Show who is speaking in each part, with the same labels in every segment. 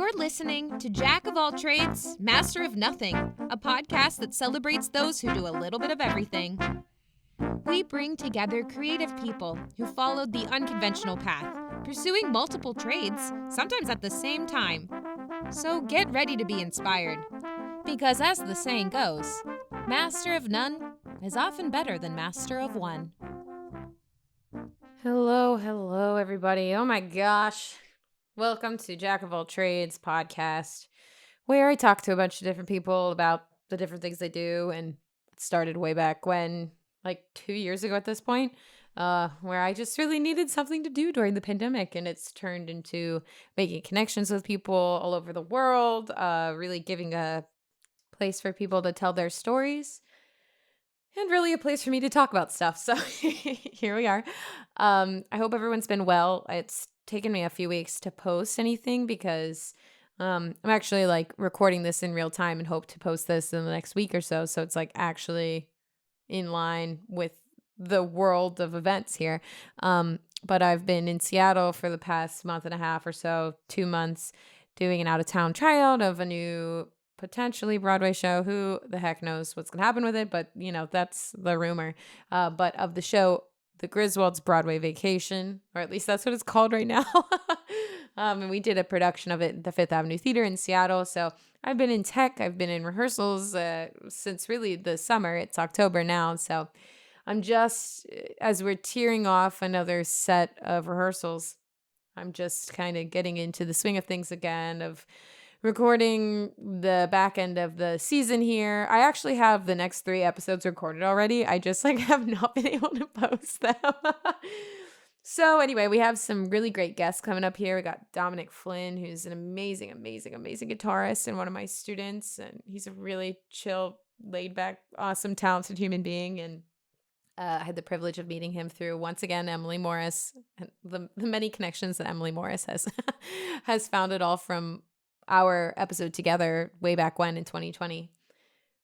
Speaker 1: You're listening to Jack of All Trades, Master of Nothing, a podcast that celebrates those who do a little bit of everything. We bring together creative people who followed the unconventional path, pursuing multiple trades, sometimes at the same time. So get ready to be inspired. Because as the saying goes, master of none is often better than master of one. Hello, everybody. Oh my gosh. Welcome to Jack of All Trades podcast, where I talk to a bunch of different people about the different things they do. And it started way back when, like 2 years ago at this point, where I just really needed something to do during the pandemic. And it's turned into making connections with people all over the world, really giving a place for people to tell their stories. And really a place for me to talk about stuff. So here we are. I hope everyone's been well. It's taken me a few weeks to post anything because I'm actually like recording this in real time and hope to post this in the next week or so. So it's like actually in line with the world of events here. But I've been in Seattle for the past month and a half or so, 2 months, doing an out-of-town tryout of a new potentially Broadway show. Who the heck knows what's going to happen with it, but you know, that's the rumor. But of the show, The Griswold's Broadway Vacation, or at least that's what it's called right now. And we did a production of it at the Fifth Avenue Theater in Seattle. So I've been in tech. I've been in rehearsals since really the summer. It's October now. So I'm just, as we're tearing off another set of rehearsals, I'm just kind of getting into the swing of things again, of recording the back end of the season here. I actually have the next 3 episodes recorded already. I just have not been able to post them. So anyway, we have some really great guests coming up here. We got Dominic Flynn, who's an amazing guitarist and one of my students. And he's a really chill, laid back, awesome, talented human being. And I had the privilege of meeting him through, once again, Emily Morris, and the many connections that Emily Morris has founded all from our episode together way back when in 2020.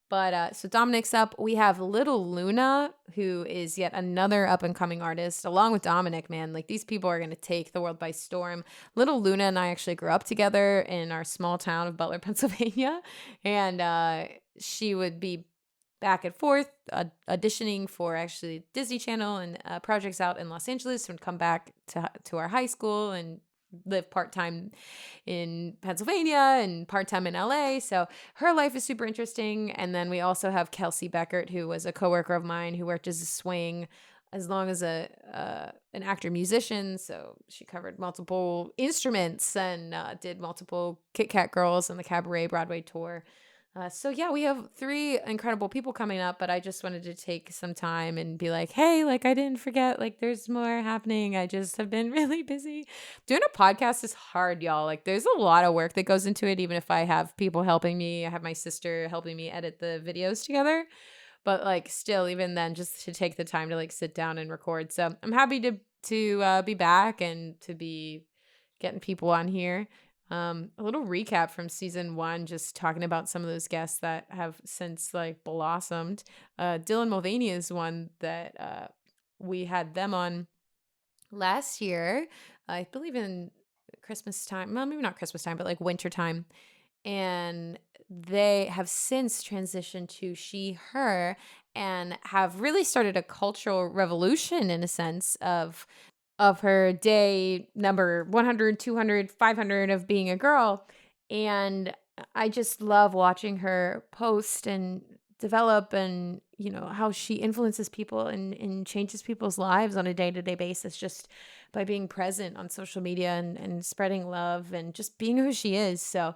Speaker 1: But so Dominic's up. We have Little Luna, who is yet another up and coming artist, along with Dominic, man. Like, these people are going to take the world by storm. Little Luna and I actually grew up together in our small town of Butler, Pennsylvania. And she would be back and forth auditioning for actually Disney Channel and projects out in Los Angeles, and come back to our high school and live part-time in Pennsylvania and part-time in LA. So her life is super interesting. And then we also have Kelsey Beckert, who was a coworker of mine who worked as a swing as long as an actor musician. So she covered multiple instruments and did multiple Kit Kat Girls and the Cabaret Broadway tour. So yeah, we have 3 incredible people coming up, but I just wanted to take some time and be like, hey, like, I didn't forget, like, there's more happening. I just have been really busy. Doing a podcast is hard, y'all. Like, there's a lot of work that goes into it, even if I have people helping me. I have my sister helping me edit the videos together. But like, still, even then, just to take the time to like sit down and record. So I'm happy to be back and to be getting people on here. A little recap from season 1, just talking about some of those guests that have since like blossomed. Dylan Mulvaney is one that we had them on last year, I believe in Christmas time. Well, maybe not Christmas time, but like winter time. And they have since transitioned to she, her, and have really started a cultural revolution in a sense of her day number 100, 200, 500 of being a girl. And I just love watching her post and develop, and, you know, how she influences people and changes people's lives on a day-to-day basis just by being present on social media and spreading love and just being who she is. So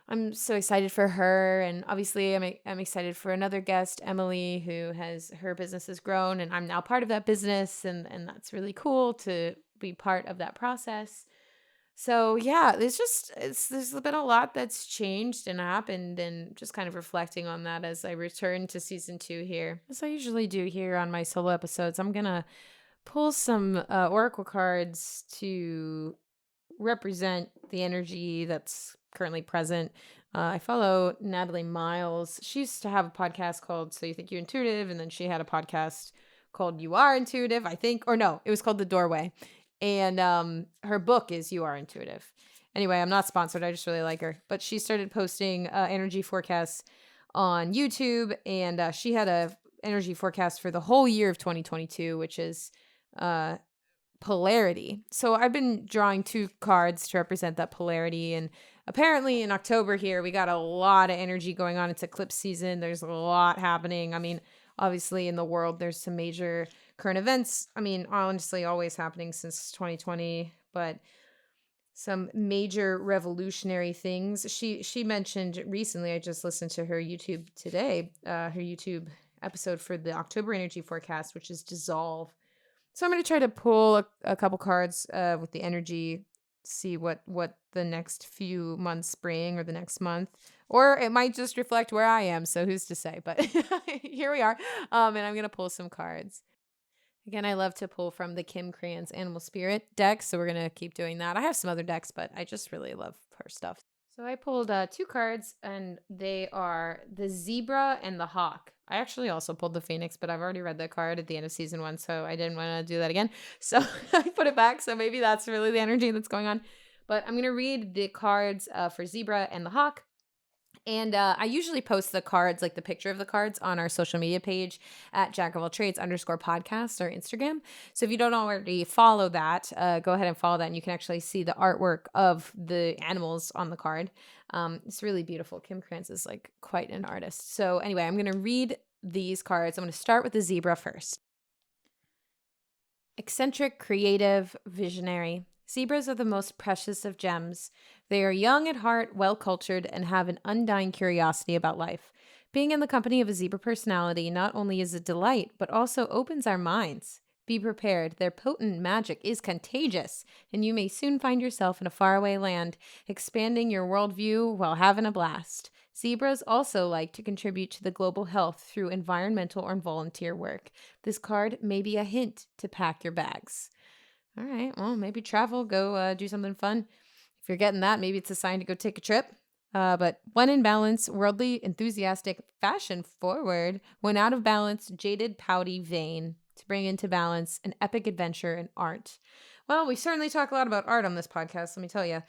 Speaker 1: I'm so excited for her. And obviously I'm excited for another guest, Emily, who her business has grown and I'm now part of that business. And that's really cool to be part of that process. So yeah, there's been a lot that's changed and happened, and just kind of reflecting on that as I return to season 2 here, as I usually do here on my solo episodes. I'm going to pull some oracle cards to represent the energy that's currently present. I follow Natalie Miles. She used to have a podcast called So You Think You're Intuitive, and then she had a podcast called You Are Intuitive, I think. Or no, it was called The Doorway. And her book is You Are Intuitive. Anyway, I'm not sponsored. I just really like her. But she started posting energy forecasts on YouTube, and she had a energy forecast for the whole year of 2022, which is uh, polarity. So I've been drawing 2 cards to represent that polarity. And apparently in October here, we got a lot of energy going on. It's eclipse season. There's a lot happening. I mean, obviously in the world, there's some major current events. I mean, honestly, always happening since 2020, but some major revolutionary things. She mentioned recently, I just listened to her YouTube today, her YouTube episode for the October energy forecast, which is dissolve. So I'm going to try to pull a couple cards with the energy, see what the next few months bring, or the next month, or it might just reflect where I am. So who's to say? But here we are, and I'm going to pull some cards. Again, I love to pull from the Kim Krans Animal Spirit deck, so we're going to keep doing that. I have some other decks, but I just really love her stuff. So I pulled 2 cards, and they are the Zebra and the Hawk. I actually also pulled the Phoenix, but I've already read that card at the end of season 1, so I didn't want to do that again. So I put it back, so maybe that's really the energy that's going on. But I'm going to read the cards for Zebra and the Hawk. And I usually post the cards, like the picture of the cards, on our social media page at jackofalltrades_podcast or Instagram. So if you don't already follow that, go ahead and follow that, and you can actually see the artwork of the animals on the card. It's really beautiful. Kim Krans is like quite an artist. So anyway, I'm going to read these cards. I'm going to start with the zebra first. Eccentric, creative, visionary. Zebras are the most precious of gems. They are young at heart, well-cultured, and have an undying curiosity about life. Being in the company of a zebra personality not only is a delight, but also opens our minds. Be prepared. Their potent magic is contagious, and you may soon find yourself in a faraway land, expanding your worldview while having a blast. Zebras also like to contribute to the global health through environmental or volunteer work. This card may be a hint to pack your bags. All right, well, maybe travel, go do something fun. If you're getting that, maybe it's a sign to go take a trip. But when in balance, worldly, enthusiastic, fashion forward. When out of balance, jaded, pouty, vain. To bring into balance an epic adventure in art. Well, we certainly talk a lot about art on this podcast, let me tell you.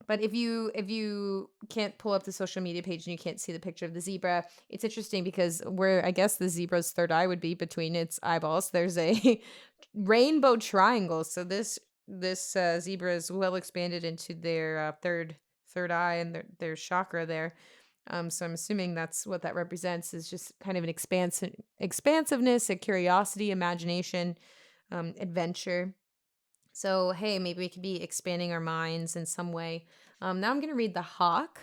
Speaker 1: But if you can't pull up the social media page and you can't see the picture of the zebra, it's interesting because where I guess the zebra's third eye would be between its eyeballs, there's a rainbow triangle. So this zebra is well expanded into their third eye and their chakra there. So I'm assuming that's what that represents, is just kind of an expansiveness, a curiosity, imagination, adventure. So, hey, maybe we could be expanding our minds in some way. Now I'm going to read the Hawk.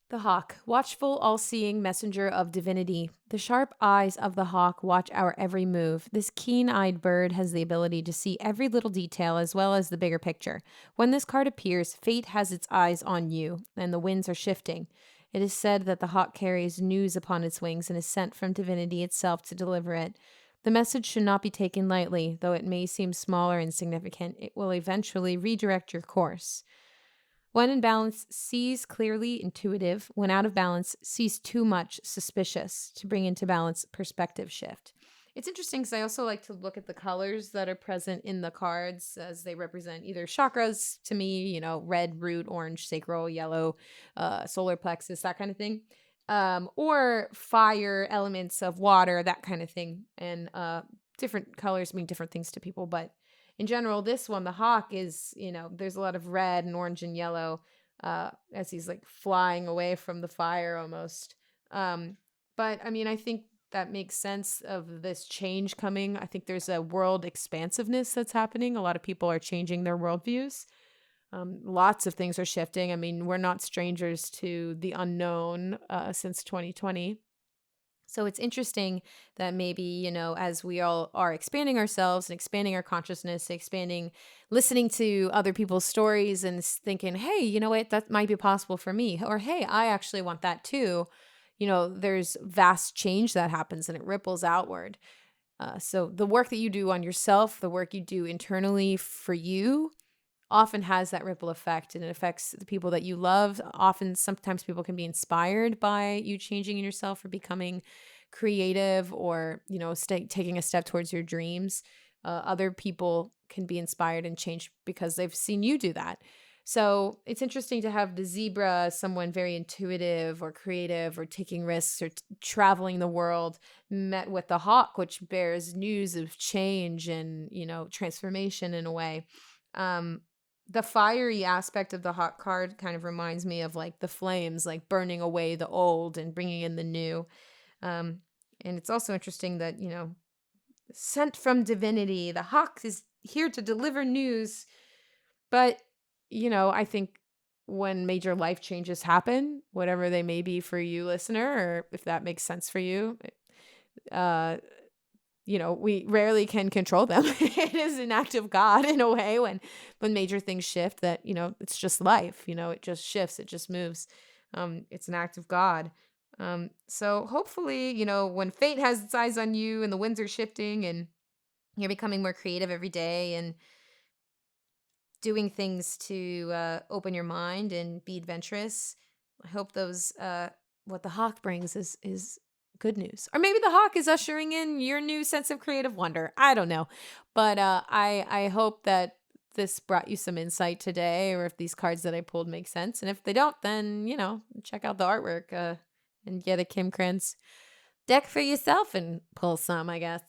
Speaker 1: The Hawk, watchful, all-seeing messenger of divinity. The sharp eyes of the hawk watch our every move. This keen-eyed bird has the ability to see every little detail as well as the bigger picture. When this card appears, fate has its eyes on you, and the winds are shifting. It is said that the hawk carries news upon its wings and is sent from divinity itself to deliver it. The message should not be taken lightly, though it may seem small or insignificant. It will eventually redirect your course. When in balance, sees clearly, intuitive. When out of balance, sees too much, suspicious. To bring into balance, perspective shift. It's interesting because I also like to look at the colors that are present in the cards as they represent either chakras to me, red, root, orange, sacral, yellow, solar plexus, that kind of thing. Or fire, elements of water, that kind of thing. And different colors mean different things to people. But in general, this one, the hawk is, there's a lot of red and orange and yellow as he's like flying away from the fire almost. But I mean, I think that makes sense of this change coming. I think there's a world expansiveness that's happening. A lot of people are changing their worldviews. Lots of things are shifting. I mean, we're not strangers to the unknown since 2020. So it's interesting that maybe, as we all are expanding ourselves and expanding our consciousness, listening to other people's stories and thinking, hey, you know what, that might be possible for me. Or, hey, I actually want that too. There's vast change that happens and it ripples outward. So the work that you do on yourself, the work you do internally for you, often has that ripple effect, and it affects the people that you love. Sometimes people can be inspired by you changing in yourself or becoming creative or, taking a step towards your dreams. Other people can be inspired and change because they've seen you do that. So it's interesting to have the zebra, someone very intuitive or creative or taking risks or traveling the world, met with the hawk, which bears news of change and, transformation in a way. Um, the fiery aspect of the hawk card kind of reminds me of like the flames, like burning away the old and bringing in the new. Um, and it's also interesting that, sent from divinity, the hawk is here to deliver news. But, I think when major life changes happen, whatever they may be for you, listener, or if that makes sense for you, uh, we rarely can control them. It is an act of God in a way when major things shift that, it's just life, it just shifts, it just moves. It's an act of God. So hopefully, when fate has its eyes on you and the winds are shifting and you're becoming more creative every day and doing things to open your mind and be adventurous. I hope those what the hawk brings is good news. Or maybe the hawk is ushering in your new sense of creative wonder. I don't know. But I hope that this brought you some insight today, or if these cards that I pulled make sense. And if they don't, then, check out the artwork and get a Kim Krans deck for yourself and pull some, I guess.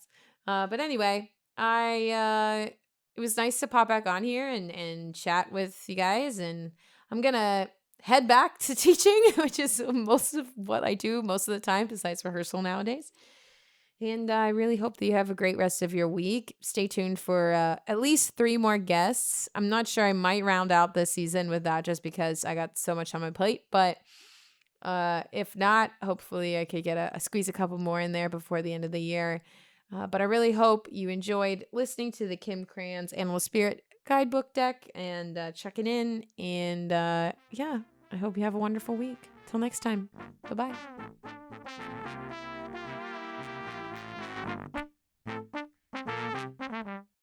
Speaker 1: But anyway, it was nice to pop back on here and chat with you guys. And I'm going to head back to teaching, which is most of what I do most of the time besides rehearsal nowadays. And I really hope that you have a great rest of your week. Stay tuned for at least 3 more guests. I'm not sure, I might round out this season with that just because I got so much on my plate. But if not, hopefully I could get a squeeze a couple more in there before the end of the year. But I really hope you enjoyed listening to the Kim Krans Animal Spirit Guidebook deck and checking in. And yeah, I hope you have a wonderful week. Till next time. Bye-bye.